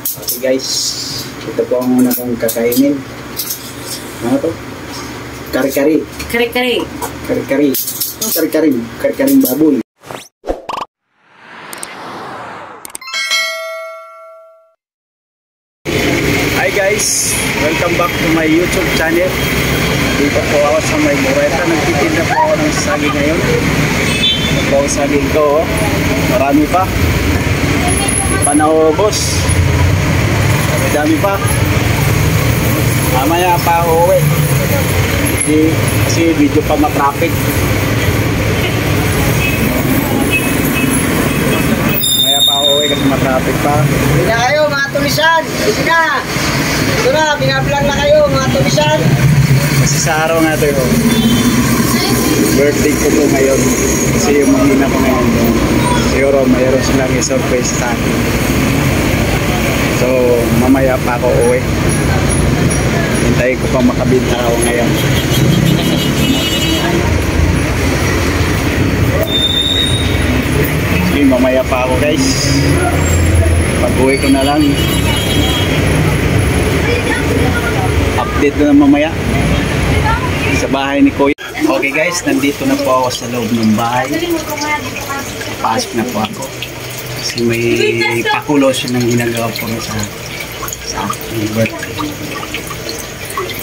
Okay guys, ito po ang muna kong kakainin. Ano to? Kari-kari. Kari-kari. Kari-kari. Kari-karing baboy. Hi guys, welcome back to my YouTube channel. Dito po ako sa may Moreta. Nagtitinda po ako ng saging ngayon. Ito po ang saging ko. Marami pa. Panaubos. Dami pa. Mamaya pa uuwi. Kasi video pa matraffic. Mamaya pa uuwi kasi matraffic pa. Hindi na kayo mga tulisan. Hindi na. Ito na, binablog na kayo mga tulisan. Kasi sa araw nga ito yun. Birthday ko po ngayon. Kasi yung mahina ko ngayon. Siguro mayroon silang i-surprise sa akin. So, mamaya pa ako uwi. Hintayin ko pa makabinta ako ngayon. Sige, mamaya pa ako guys. Pag-uwi ko na lang. Update na mamaya. Sa bahay ni Kuya. Okay guys, nandito na po ako sa loob ng bahay. Pasok na po ako. Kasi may pakulo siya ng ginagawa po sa aking birthday.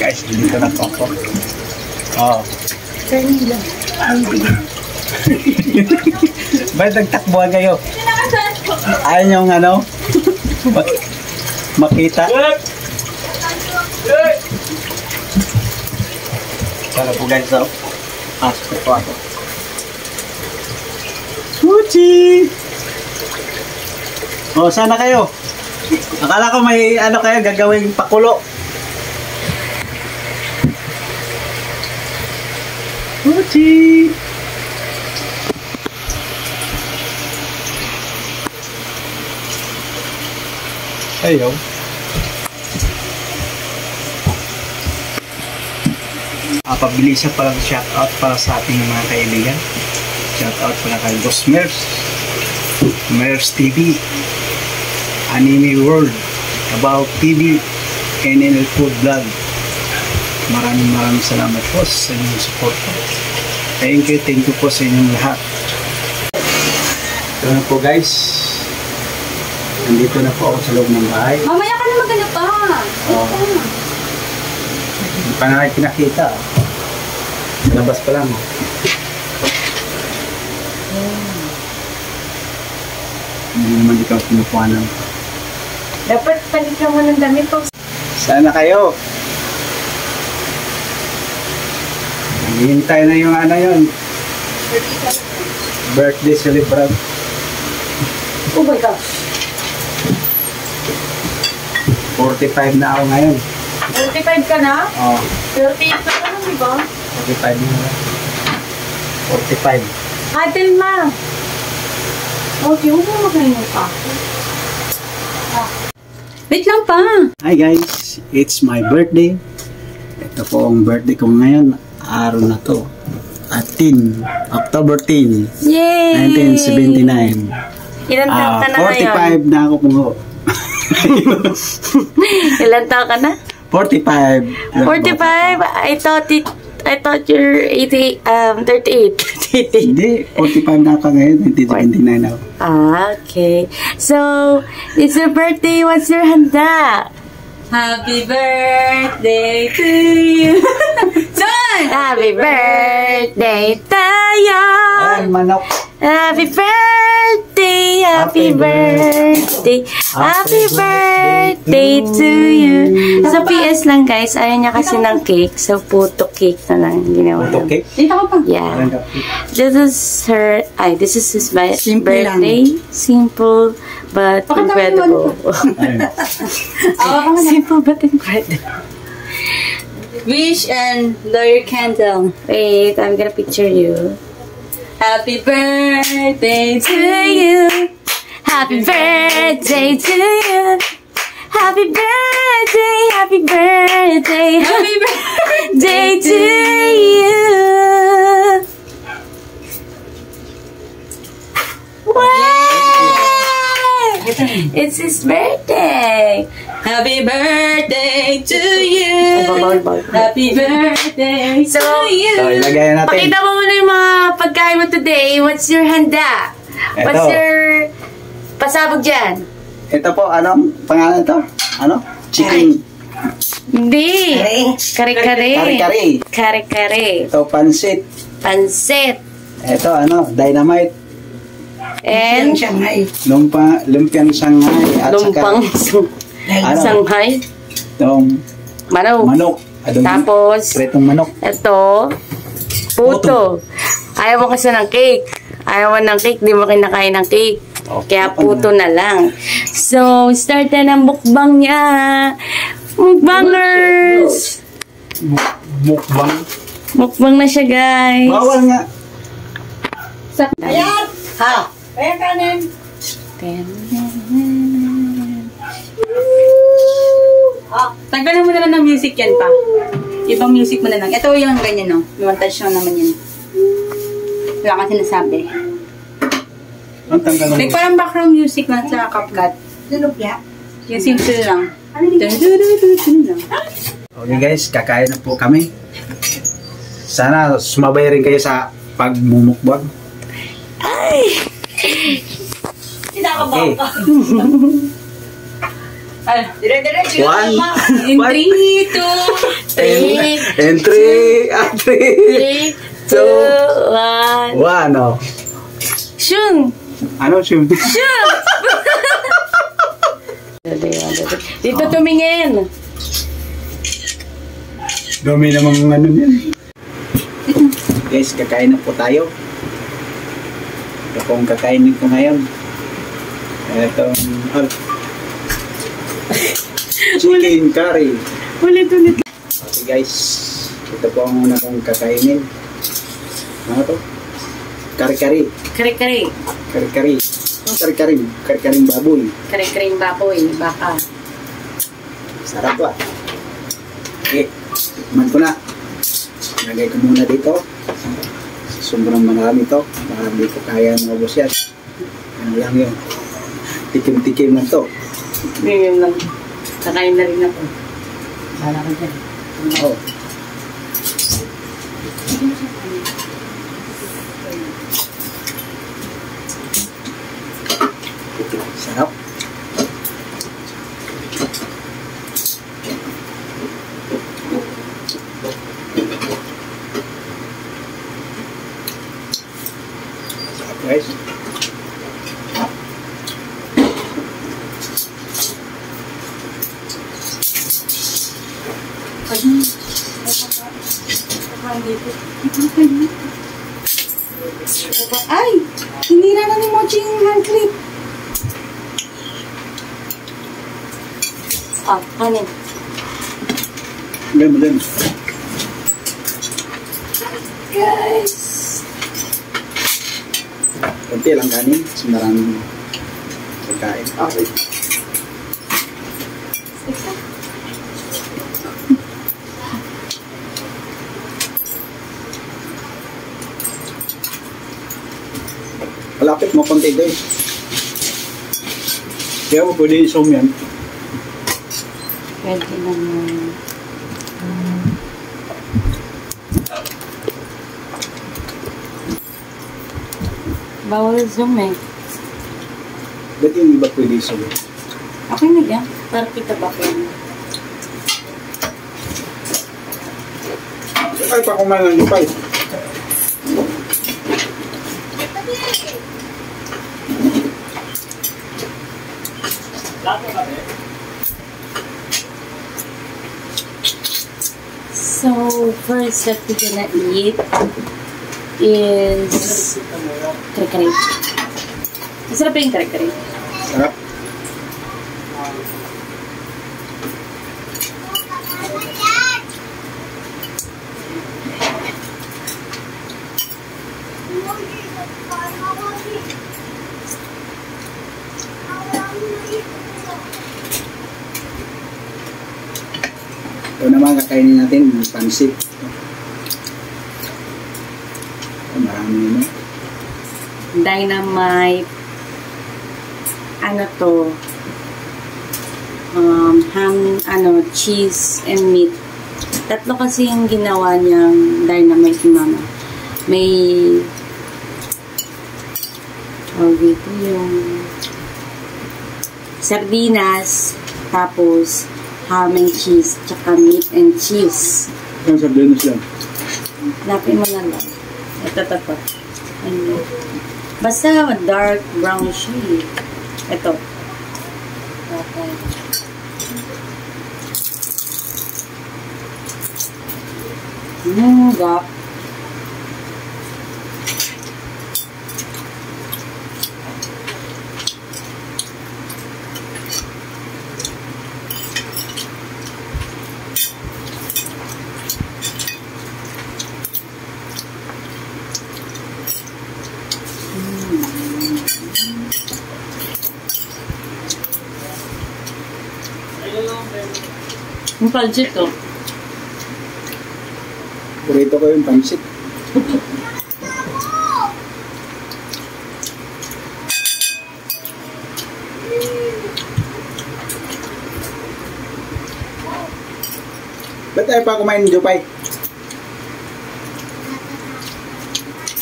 Guys, dito na po ako. Oh. Ba't nagtakbuhan kayo? Ayaw niyong ano? Makita? Sana po guys, oh. Pasok na po ako. Gucci! Oh, sana kayo. Akala ko may ano kayo gagawing pakulo. Gucci! Ayo. Pabilisan palang shoutout para sa ating mga kaibigan. Shoutout pala kay Boss Mers, Mers TV, Anime World, About TV, NNL Food Vlog. Maraming salamat po sa inyong support po. Thank you po sa inyong lahat. Ito na po guys. Nandito na po ako sa loob ng bahay. Mamaya ka na maghanap pa. Hindi pa na pinakita. Sa labas pa lang. Hindi naman ikaw pinupuanan. Dapat paligyan mo ng damit po. Sana kayo. Hihintay na yung ano yun. Birthday celebrant. Oh my gosh. 45 na ako ngayon. 45 ka na? Oo. 38 ka na, di ba? 45 na. 45. Atin ma. Okay, huwag mo maghanap pa. Wait lang pa. Hi guys, it's my birthday. Ito po ang birthday ko ngayon. Araw na to. 10, October 10, Yay! 1979. Ilan taon ka na ngayon? 45 na ako po. Ilan taon ka na? 45. 45? I thought you're 38. Hindi, 45 na ako ngayon. 1979 ako. Okay. So, it's your birthday. What's your handa? Happy birthday to you. Son! Happy birthday to you. Ay, manok. Happy birthday, happy birthday, happy birthday to you. So, PS lang guys, ayaw niya kasi ng cake. So, puto cake na lang ginawa. Puto cake? Yeah. This is his birthday. Simple but incredible. Simple but incredible. Wish and blow your candle. Wait, I'm gonna picture you. Happy birthday To you. Happy birthday to you. Happy birthday, happy birthday, happy birthday to you. Wow! It's his birthday. Happy birthday to you. Bawal. Happy birthday to you. So, ilagay natin. Pakita mo muna yung mga pagkain mo today. What's your handa? What's Ito. your pasabog dyan? Ito po, anong pangalan ito? Ano? Chicken. Hindi. Kare-kare. Kare-kare. Kare-kare. Ito, pansit. Pansit. Ito, ano? Dynamite. And Lumpiang Shanghai. At lumpang Ano? Shanghai. Itong Manok. manok. Tapos, Pretong manok. ito, puto. Ayaw mo kasi ng cake. Ayaw mo ng cake, di mo kinakain ng cake. Kaya puto na lang. So, start na ng mukbang niya. Mukbangers! Mukbang. Mukbang na siya, guys. Bawal nga. Ayan! Ha? Ayan kanin! Tanggalin mo na lang ng music yan pa. Ibang music mo na lang. Ito yung ganyan, no? Montage lang naman yan. Wala kang sinasabi. Ang tanggal ng Like parang background music lang sa CapCut. Sinupya? Yung simple lang. Okay guys, kakain na po kami. Sana sumabay rin kayo sa pagmumukbang. Okay. Dire-diretso One. In 3, 2, And three, 3, 2, 1. one. Oh. Shun! Ano siya? Shun! Dito tumingin. Dumi namang ano yan. Guys, kakain na po tayo. Ito pong kakainin ko ngayon. Itong chicken curry. Ulit. Okay guys, ito po ang una kong kakainin. Ano to? Kari-kari. Kare-kare. Kari-kari. Kari-karing baboy. Kare-kare yung baboy. Baka. Sarap ba? Okay, tikman ko na. Lagay ko muna dito. Sobrang marami to. Baka hindi ko kaya maubos yan. Ano lang yun. Tikim-tikim na to. Ngayon lang. Kakain na rin ako. Bala ko dyan. Oo. Sarap. Sarap guys. Ay! Hinira na ni Mochi yung hand clip. Kanin. Lem. Guys! Kunti lang kanin. Kasi maraming pagkain. Okay. Malapit mo konti guys. Kaya mo pwede i-zoom yan. Pwede naman. Bawal zoom eh. Ba't yung iba pwede i-zoom? Okay na yan. Para kita ba ko yan? Ay, pa kumain ng lupay. So, first that we're gonna eat is kare-kare. Masarap yung kare-kare. Sarap. Ito naman kakainin natin ng pansit. Marami yun. Dynamite. ano to, cheese and meat. Tatlo kasi yung ginawa niyang dynamite ni Mama. May dito yung sardinas, tapos ham and cheese, tsaka meat and cheese. Ang sardinas yan. Lapin mo na lang. Ito. Basta dark brown siya. Ito. Okay. Gap. Yung pancit to. Burrito ko yung pancit. Ba't tayo pa kumain ng Jopay?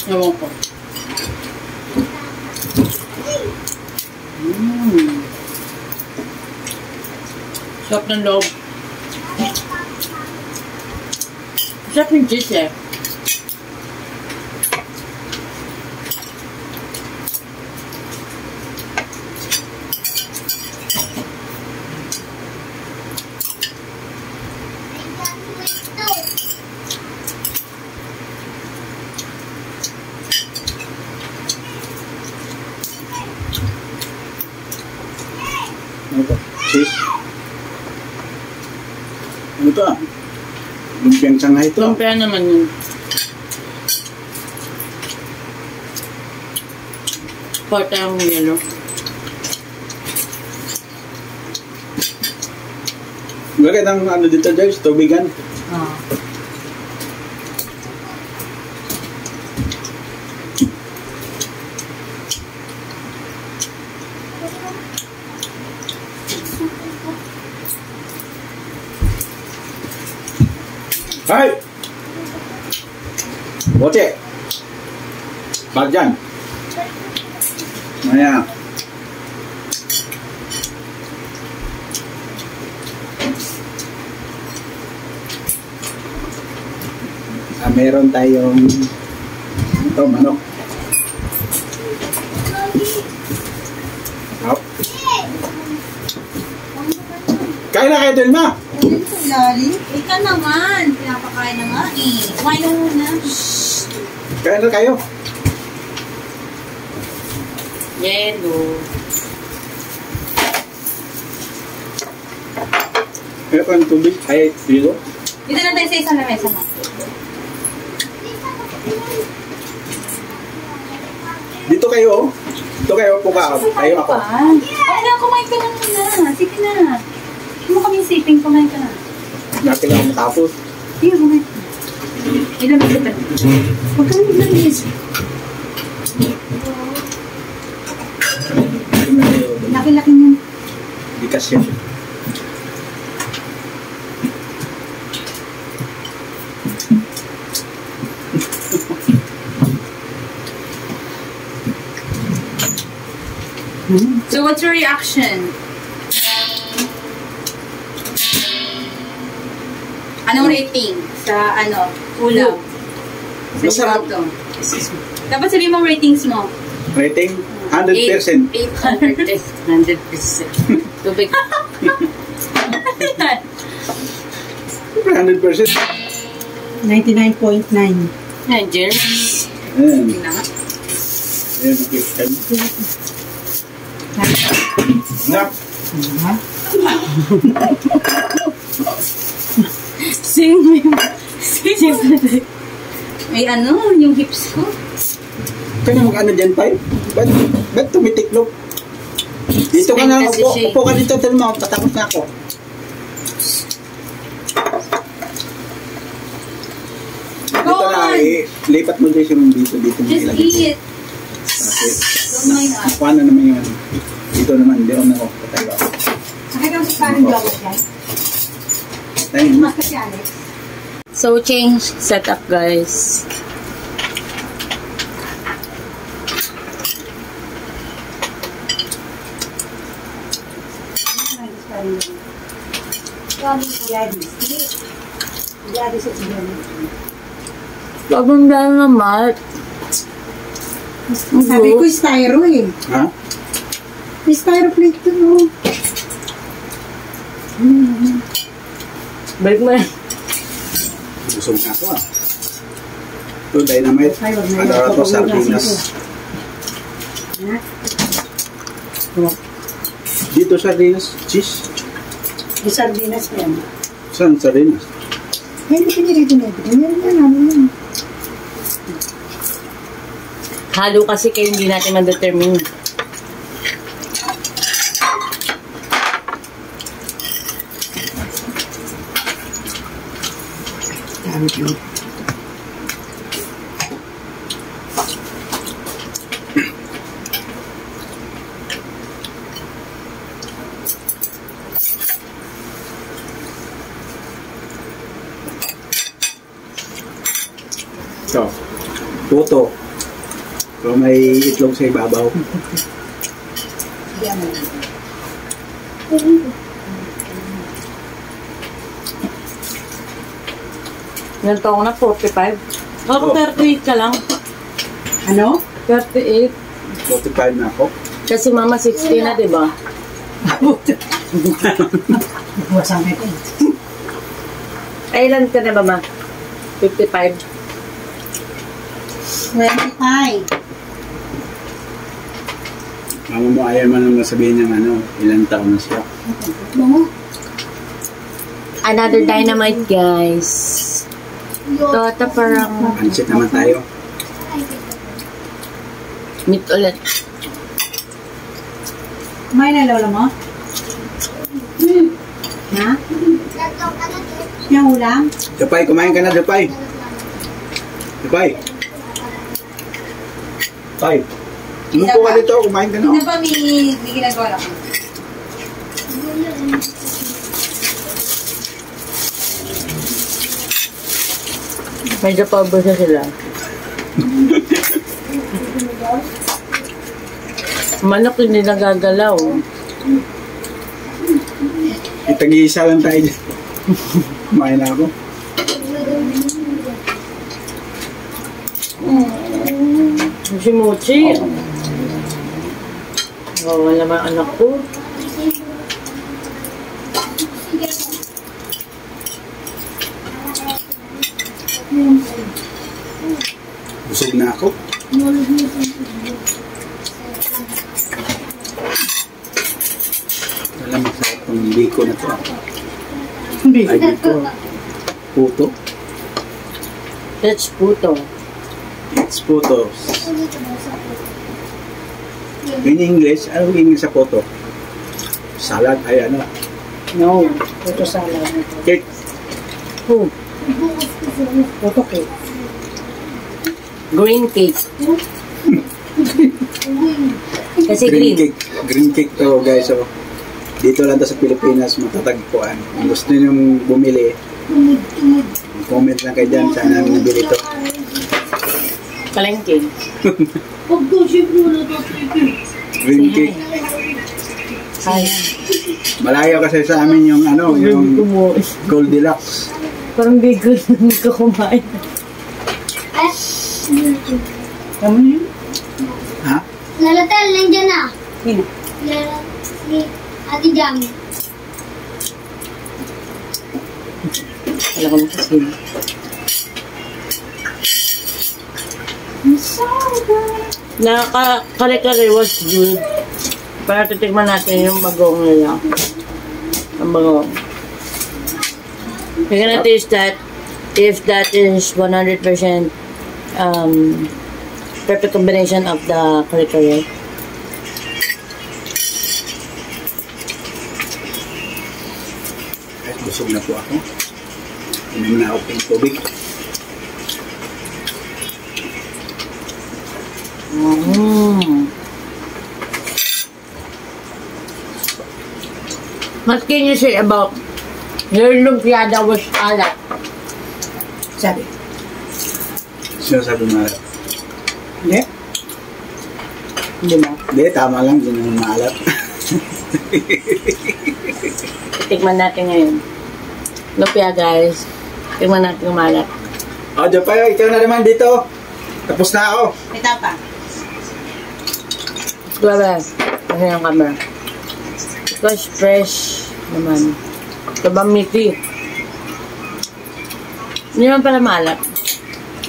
Ewan ko. Sarap ng loob. Sarap yung cheese eh. Ano to? Cheese? Ano to? Lumpiang Shanghai to. Lumpia naman yun. Porta yung yelo. Bakit ang ano dito, Joyce? Tubigan? Hai! Boce! Barjan! Maya! Meron tayong ito, manok. Hop. Kain na kayo din, ma! Lali? Ika naman. Pinapakain na nga eh. Kumain na muna. Kain na kayo. Yelo. Meron kang tubig? Ay, dito? Dito na tayo sa isang lamesa mo. Dito kayo, oh. Dito kayo, puka. Tayo ako. Okay na, kumain ka na muna. Sige na. Hindi mo kami siping, kumain ka na. Natin ako matapos. Sige, kumain ka. Ilan ba kita? Huwag ka na ilang. Laki-laki niyan. Bikas yan. So, what's your reaction? Anong rating sa ulam? Sa Masarap. ito? Dapat sabihin mo ratings mo. Rating? 100%. 800%. 100%. Tubig. 100%. 99.9. Yan, Jerry. Ayan. Tingnan nga. Ayan, okay. Na. Sing me. Sing me. May yung hips ko. Kaya mag-ano dyan, Pai? Ba't tumitiklop? Dito ka na, upo ka dito, talo mo, patapos na ako. Dito na, lipat mo dyan yung dito mo Just ilagay. eat. Okay. Don't mind us. Kuha na naman yun. Dito naman, di ako tayo. Sakit ang sikarin vlogger yan. Tayo. Mas kasi Alex. So, change setup, guys. Bagong dahil naman. Sabi ko, styro eh. Ha? May styro plate to, no? Balik mo yan. Busog na ako ah. Ito, dynamite. Adara to, sardinas. Dito sardinas, cheese. May sardinas pa yan. Saan sardinas? Hindi pinirito na ito. Meron na namin. Halo kasi kayo hindi natin ma-determine. Damit yun. Ito, puto. So, may itlog sa ibabaw. Ilan taong na? 45? Ako, Oh. 38 ka lang. Ano? 38. 45 na ako. Kasi mama 60 na, diba? Buwasan ka ito. Ay, ilan ka na ba, ma? 55. 25. Mama mo ayaw man nang masabihin ng ano, ilang taon na siya. Another dynamite, guys. Ito parang Pansit naman tayo. meat ulit. Kumain na lola mo? Ha? Yung ulam? Dupay, kumain ka na, Dupay. Dupay. Dupay. Umupo ka dito, kumain ka na. Hindi pa may ginagawa ako. Medyo paubusan sila. Manok hindi nagagalaw. Itag-iisa lang tayo dyan. Kumain na ako. Si Mochi. Oh, wala naman anak ko. Busog na ako. Alam mo, sarap ang biko na to. Ay, biko. Puto. That's puto. It's puto. In English, ano ang English sa puto? Salad, ay ano. No. Puto salad. Cake. Oh, Puto cake. green cake. Kasi Green green. cake. Green cake to, guys. So, dito lang to sa Pilipinas, matatagpuan. Kung gusto niyo bumili, comment lang kayo dyan. Saan namin nabili to. Palengke. Green cake. Ay, Malayo kasi sa amin yung ano, yung kumuha. Goldilocks. Parang bigol na hindi ko kumain. Kamu yun? Ha? Lalatal, nandiyan na. Sino? Si Ate Jam. Wala ko na kasi. Kare-kare was good. Para titigman natin yung bagong nila. Ang bagong. We're gonna taste that if that is 100% perfect combination of the kare-kare. Kahit busog na po ako. Inom na ako ng tubig. What can you say about your lumpiada was alat? Sabi. Sino sabi maalat? Hindi. Hindi mo. Hindi, tama lang. Hindi naman maalat. Tikman natin ngayon. Lumpia guys. Tikman natin yung malat. O, Jopay, ikaw na naman dito. Tapos na ako. May tapa. Grabe. Kasi yung camera. It was fresh naman. Ito ba meaty? Hindi naman pala malat.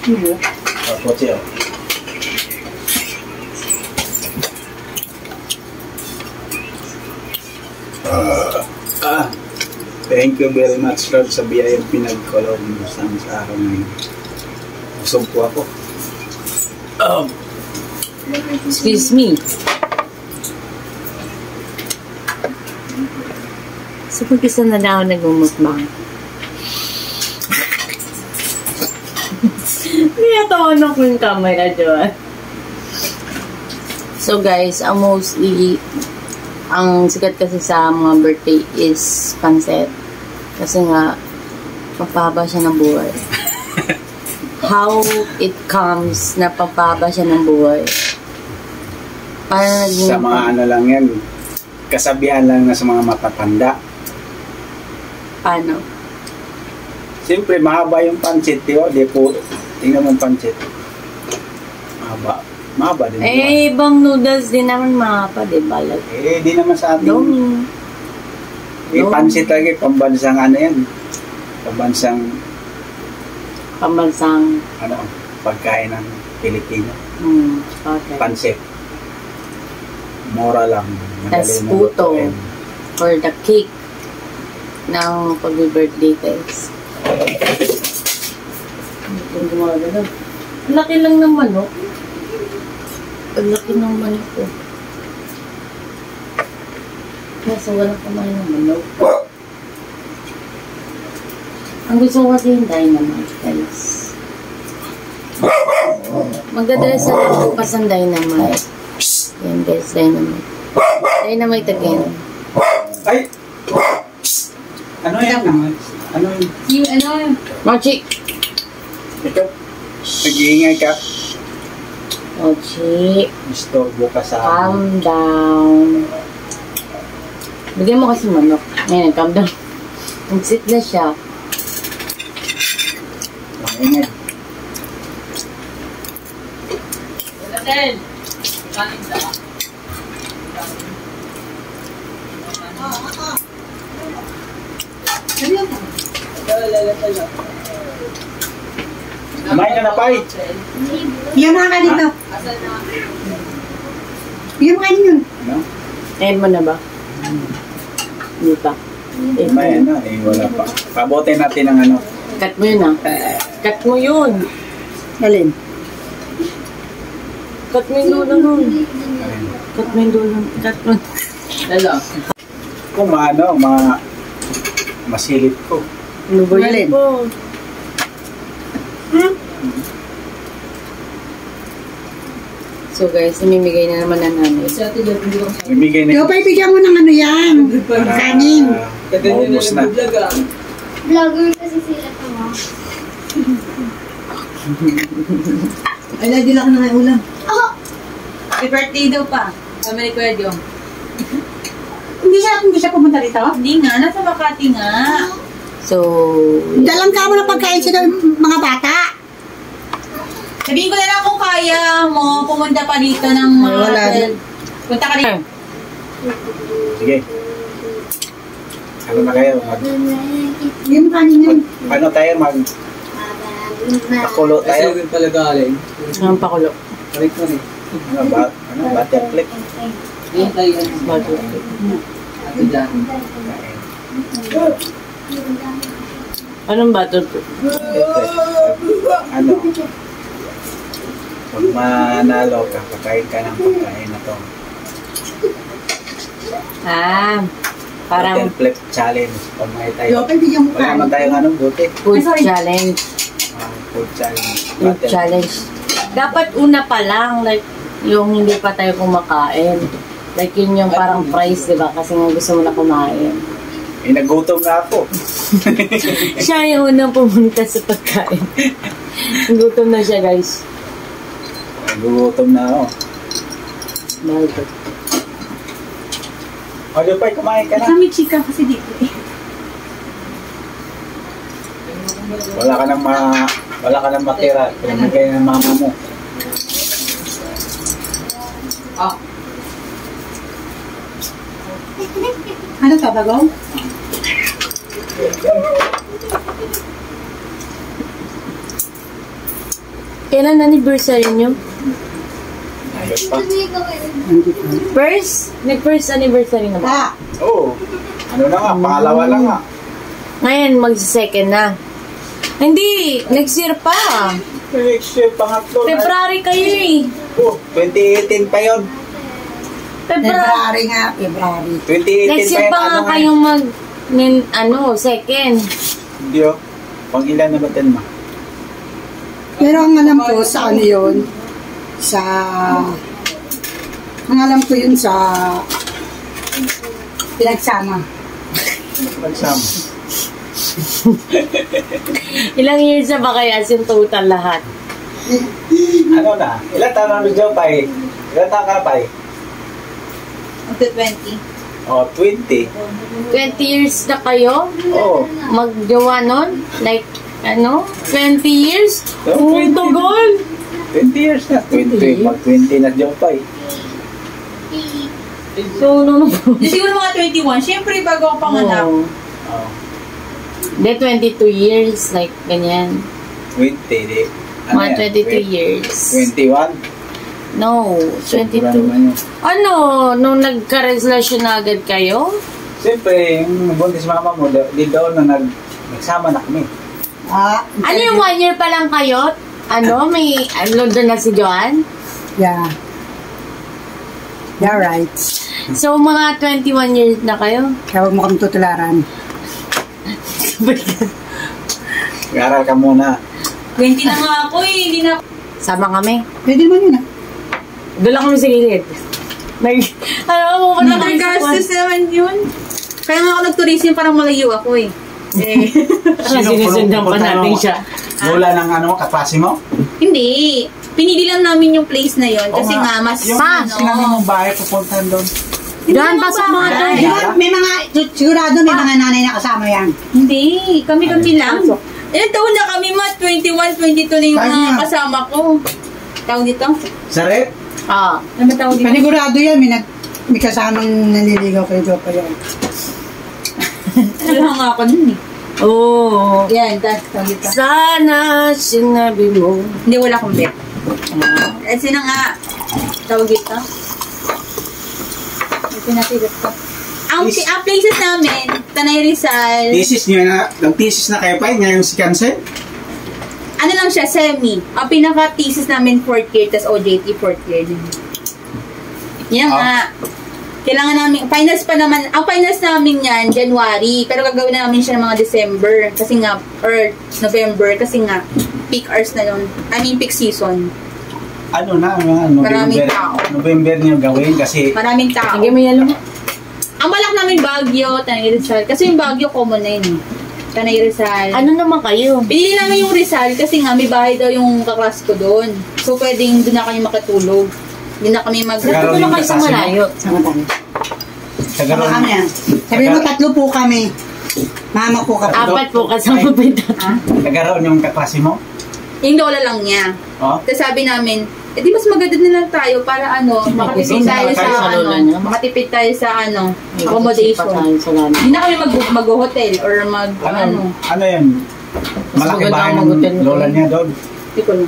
Hindi. Tapos yun. Thank you very much, Lord, sa biyayang pinagkalaw mo sa araw ngayon. Busog po ako. Excuse me. So, pag-isa na lang ako nagmumukbang. Kaya tawanan ko yung camera, Joan. So, guys, ang sikat kasi sa mga birthday is pancit. Kasi nga, pampahaba siya ng buhay. How it comes na pampahaba siya ng buhay. Paano naging... Sa mga ano lang yan, kasabihan lang na sa mga matatanda. Paano? Siyempre, mahaba yung pancit, di ba? Di po, tingnan mo yung pancit. Mahaba. Mahaba din. Eh, ibang noodles din naman mahaba, di ba? Like, Di naman sa ating... Lomi. Pancit lagi, pambansang ano yan. Pambansang, Pambansang. pagkain ng Pilipino. Okay. Pancit. Mura lang. Tas Madali puto. lutuin. For the cake ng pag-birthday, guys. Ang gumagano. Ang laki lang ng manok. Ang laki ng manok ko. Kaso walang kumain ng manok. Ang gusto ko kasi yung dynamite, guys. Magdadala sa bukas ang dynamite. Yan, guys, dynamite. Dynamite again. Ay! Ano yan? Ano yun? Yung ano, Mochi! Ito. Nag-iingay ka. Mochi! Istorbo ka sa Calm down. Bigyan mo kasi manok. Ngayon, calm down. Nag-sit na siya. Ingay. Hotel. Kanin sa Kumain ka na, Pai. Bigyan mo ka dito. Bigyan mo ka yun. Ano? End mo na ba? Hindi pa. May ano, wala pa. Pabote natin ang ano. Cut mo yun, ah. Cut mo yun. Alin? Cut mo yung dulo nun. Cut mo yung dulo. Cut mo. Lalo. Kung ano, masilip ko. Ano ba Alin? yun po? So guys, namimigay na naman na namin. Bibigay na Ikaw pa ibigyan mo ng ano yan. Kanin. Maubos na. Vlogger kasi sila to, ha? Ay, nagdila ka na nga ulam. Happy birthday daw pa. Kami ni Kuya Diong. Hindi siya pumunta dito? Hindi nga, nasa Makati nga. So, Dalang ka mo na pagkain sa mga bata. Sabihin ko na lang kung kaya mo pumunta pa dito ng mga Wala. hotel. Punta ka rin. Sige. Ano na kayo? Bigyan mo kanin yun. Ano tayo? Pakulo tayo? pala galing. ang pakulo. Balik mo rin. Butterfly. Ayun tayo yan. Bago. Ate Jan. Anong bato? Ano? Pag manalo ka, kakain ka ng pagkain na to. Ah, parang Butterfly challenge. Pag may tayo. Ikaw pa ibigyan mo Wala naman kanin. tayong anong buti. food challenge. Food challenge. Food challenge. Dapat una pa lang, like, yung hindi pa tayo kumakain. Like, yun yung parang price, di ba? Kasi nga gusto mo na kumain. Nagutom na ako. Siya yung unang pumunta sa pagkain. Gutom na siya, guys. Nagutom na ako. Bakit? O, Jopay, kumain ka na. Kami chika kasi dito eh. Wala ka nang matira. Pinamigay ng mama mo. Ano ka, Bagong? Kailan anniversary niyo? Ayos pa. First? Nag-first anniversary na ba? Oo. Ano na nga, pangalawa lang nga. Ngayon, mag-second na. Hindi, next year pa. Next year, pangatlo. February kayo eh. Oh, 2018 pa yun. February. nga, February. 2018 Next pa year yun. pa nga Ano nga? kayong second. Hindi oh. Pang ilan na ba din ma? Pero ang alam ko sa ano yun, ang alam ko yun sa pinagsama. Magsama. Ilang years na ba kaya as yung total lahat? Ano na? Ilan taon na medyo pa eh? Ilan taon ka na pa eh? Up to 20. Oh, 20. 20 years na kayo? Oo. Magjowa nun? Like, 20 years? Oh, Oh, 20. tagal! 20 years na. 20. Mag-20 na dyan pa eh. So, Di siguro mga 21. Siyempre, bago ako panganak. Oh. Oh, De, 22 years, like, ganyan. 20. Di. Mga 22 years. 21. No, 22. Naman yun. Ano, nung nagka-relasyon na agad kayo? Siyempre, yung buntis mama mo, di doon na nagsama na kami. Ano yung 1 year pa lang kayo? May, doon na si Joan? Yeah. Yeah, right. So, mga 21 years na kayo? Kaya huwag mo kami tutularan. Garal ka muna. 20 na nga ako eh. Hindi na Sama kami. Pwede naman yun Doon lang kami sa gilid. Alam mo, Nakagastos naman yun. Kaya nga ako nag-tourism, parang malayo ako eh. Sinusundan pa natin siya. Mula ng kaklase mo? Hindi. Pinili lang namin yung place na yon kasi nga mas Yung sinabi mong bahay, pupuntahan doon. Doon, pasok mga doon. Di ba, may mga, sigurado may mga nanay na kasama yan. Hindi. Kami lang. Ilang taon na kami, 21, 22 na yung mga kasama ko. Tawag dito? Sa rep? Ano ba tawag dito? Panigurado yan, may kasamang naliligaw kay Jopa yan. Wala nga ako nun eh. Oo. Yan, tawag dito. Sana sinabi mo. Hindi, wala akong bet. Sino nga? Tawag dito? Pinatidot ko. Ang places namin, Tanay Rizal. Thesis nyo na, nag-thesis na kayo pa, ngayon si Cancel? Ano lang siya, semi. Ang pinaka-thesis namin 4th year, tas OJT 4th year din. Yan nga. Kailangan namin, finals pa naman, ang finals namin yan, January. Pero gagawin na namin siya ng mga December. Kasi nga, or November, kasi nga, peak hours na yun. Peak season. Ano na, Maraming tao. November niyo gawin kasi Maraming tao. Sige, may yalo. Ang balak namin Baguio, Tanay Rizal. Kasi yung Baguio common na yun eh. Tanay Rizal. Ano naman kayo? Pinili namin yung Rizal kasi nga may bahay daw yung kaklas ko doon. So pwedeng doon na kami makatulog. Hindi na kami Pero Tulong kayo sa yung malayo. Sama tayo. Sama Tagaroon. kami yan. Sabi mo, 3 po kami. Mama po kami. 4 po kasama pa ito. Tagaroon yung kaklase mo? Yung lola lang niya. Oh? Tapos sabi namin, di mas maganda na lang tayo para makatipid tayo Kayo sa sa lola niyo? makatipid tayo sa accommodation. Hindi na kami mag-hotel or Ano yan? Malaki maganda bahay ang mag-hotel ng mo lola kayo. niya doon. Hindi ko na.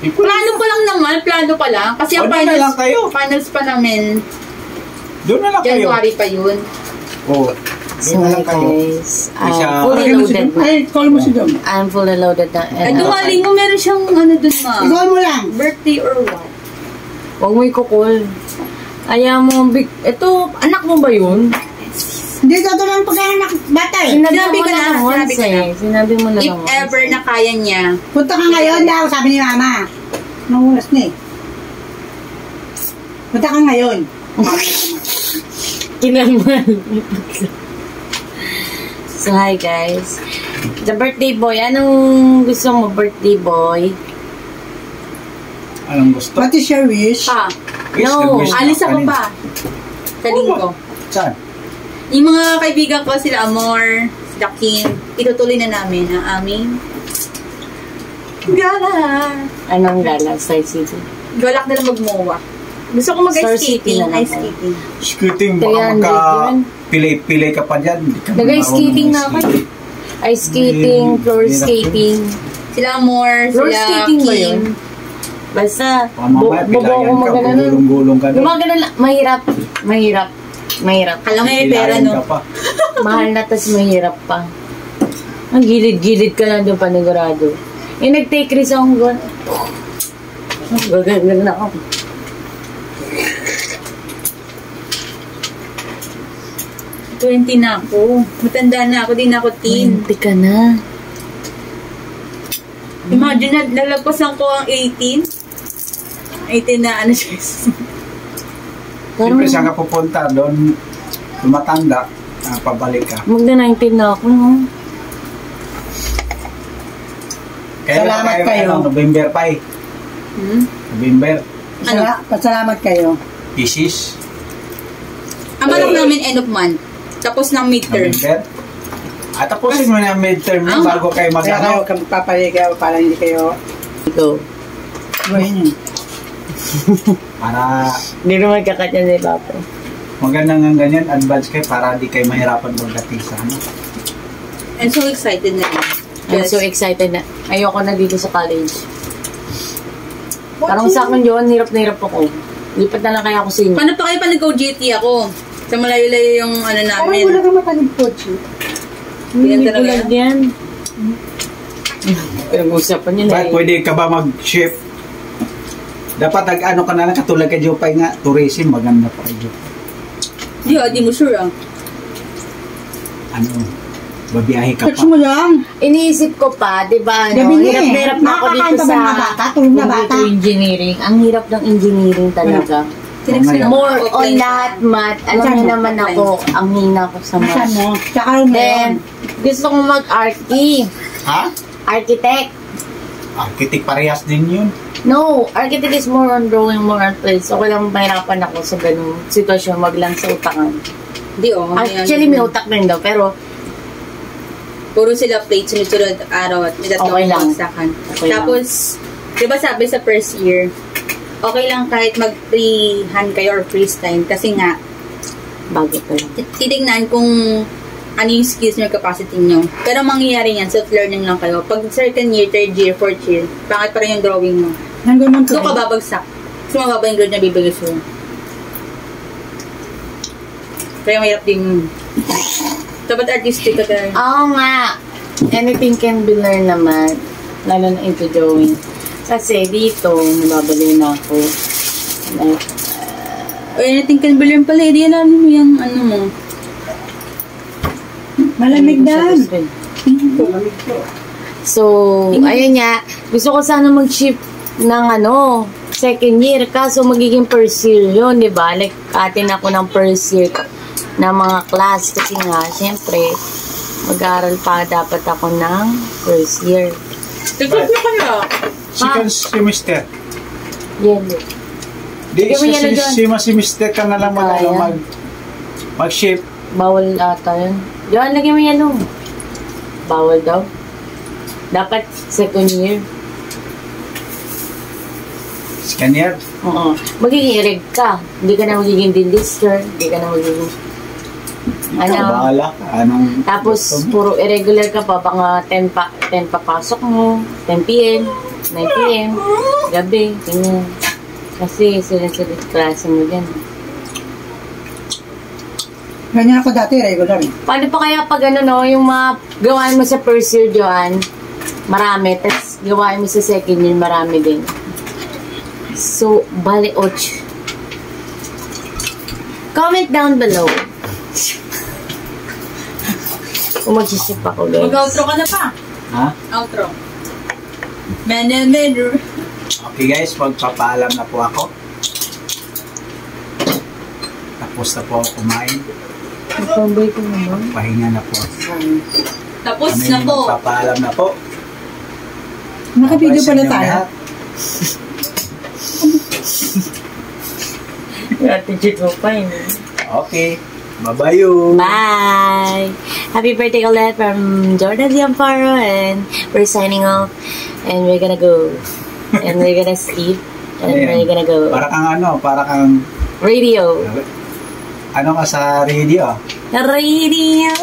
Plano pa lang naman, plano pa lang. Kasi ang O, doon na lang kayo. finals pa namin, Doon na lang kayo. January pa yun. Oo. So, Doon na lang kayo. guys, Isa- fully loaded na. Ay, call mo si Dom. I'm fully loaded na. Ay, dumaling mo, meron siyang dun ma. Call mo lang. Birthday or what? Huwag mo i-call. Ayaw mo, ito, anak mo ba yun? Hindi, ito lang pagkakanak bata eh. Sinabi ko na, sinabi ko na. Sinabi mo na If lang once ever na kaya niya, Punta ka ngayon daw, sabi ni Mama. Nung oras na eh. Punta ka ngayon. Kinalmal. So, hi guys. The birthday boy. Anong gusto mo, birthday boy? Anong gusto? What is your wish? Pa, Wish, No, nag-wish na alis ako kanina. pa. Sa linggo. Saan? Yung mga kaibigan ko, sila Amor, sila Kim, itutuloy na namin ang aming gala. Anong gala? Star City. Galak na lang mag-MOA. Gusto ko Star City mag-ice-skating. na lang. Ice skating. Skating, 300 baka yun. magka-pilay ka pa dyan. Hindi ka Nag-ice marunong skating na ako. mag-skate. Ice skating, floor Hirap yun. skating. Sila Amor, Floor sila skating ba yun? Kim. Basta, Mamaya, bobo pilayan ko ka, magana nun. gulong-gulong ka. Gumagana lang. Mahirap. Mahirap. Mahirap. Kala may pera, Pilayan no? ka pa. Mahal na, tas mahirap pa. Ang gilid-gilid ka lang doon panigurado. Yung nag-take risk akong gano'n. Gagana na ako. $20 na ako. Matanda na ako, di na ako teen. 20 ka na. Imagine, nalagpasan ko ang 18. 18 na, ano siya. Parang Siyempre, saan ka pupunta? Doon, tumatanda, pabalik ka. magna-19 na ako, no? Salamat kayo. November pa eh. November. Pasalamat kayo. Isis. Ang balak namin end of month. Tapos ng midterm. November. At tapusin mo na ang midterm mo bago kayo Kaya kayo, mag-ano. magpapaligaw para hindi kayo Ito. buhin yun. Para Hindi naman kakatya ni Papa. maganda nga ganyan, advance kayo para di kayo mahirapan magdating sa ano. I'm so excited na. I'm so excited na. Ayoko na dito sa college. Parang sa akin yun, hirap na hirap ako. Lipat na lang kaya ako sa inyo. Paano pa kayo pa nag-OJT ako? Sa malayo-layo yung ano Parang namin. wala ka mapag-coach. Hindi Ganyan ko talaga. lang yan. Pinag-usapan yun Bakit eh. pwede ka ba mag-shift? Dapat nag-ano ka na lang, katulad kay Jopay nga, tourism, maganda pa kay Jopay. Di mo sure ah. Ano, babiyahe ka Coach pa. mo lang. Iniisip ko pa, di ba, Gabi ano, na hirap eh. na hirap na ako dito Nakakakanta sa ba ng bata? Tulog na bata? computer engineering. Ang hirap ng engineering talaga. Tinext ko Mamaya. lang. More on Offline lahat, math. Alam Saan niyo mo? naman ako, ang hina ko sa Saan math. mo? Tsaka rin Then, meron. gusto kong mag-archi. Ha? Architect. Architect parehas din yun. No, architect is more on drawing, more on place. So, kailang mahirapan ako sa ganung sitwasyon, wag lang sa utakan. Di oh. Actually, may utak rin daw, pero Puro sila plate, sunod-sunod araw at may tatlong Okay lang. bagsakan. Okay lang. Tapos, di ba sabi sa first year, okay lang kahit mag-freehand kayo or freestyle kasi nga, bago pa lang. titignan kung ano yung skills nyo, capacity nyo. Pero mangyayari yan, self-learning lang kayo. Pag certain year, third year, fourth year, pangit pa rin yung drawing mo. Hanggang mo Doon ka babagsak. Kasi mababa yung grade na bibigay sa'yo. Kaya mahirap din. Dapat artistic ka tayo. Oo nga. Anything can be learned naman. Lalo na into drawing. Kasi dito, nababaliw na ako. Like, O anything can be learned pala. Di alam mo yung ano mo. Malamig dan. So, ayun nga. Gusto ko sana mag-shift ng second year. Kaso magiging first year yun, di ba? Like, atin ako ng first year na mga class. Kasi nga, syempre, mag-aaral pa dapat ako ng first year. Tikot na kaya. Second semester. Yan. Di Sige mo yan na dyan. semester ka na lang Kaya. mag-shift. Bawal ata yun. Diyan, lagyan mo yan bawal daw. Dapat second year. Second year. Oo. Magiging ireg ka. Hindi ka na magiging dentistry. Hindi ka na magiging Ikaw bahala ka. Anong Tapos, gusto mo? puro irregular ka pa. Baka 10 papasok mo. 10 p.m. 9 p.m. Gabi. Ganyan. Kasi sunod-sunod klase mo dyan. Ganyan ako dati, regular. Paano pa kaya pag yung mga gawain mo sa first year, Joanne, marami. Tapos gawain mo sa second year, marami din. So, bali 8. Comment down below. Kung mag-ship ako, guys. Mag-outro ka na pa. Ha? Outro. Manager. Okay guys, magpapaalam na po ako. Tapos na po ako kumain. Pambay ko naman. Pahinga na po. Tapos Kami na po. magpapaalam na po. Naka-video Bye-bye sa pala inyong tayo. lahat. Attitude mo pa yun. Okay. Bye-bye. Bye! Happy birthday ulit from Jordan Diamparo, and we're signing off, and we're gonna go, and we're gonna sleep, and Ayan. we're gonna go. Para kang Radio. ano ka sa radio? Radio!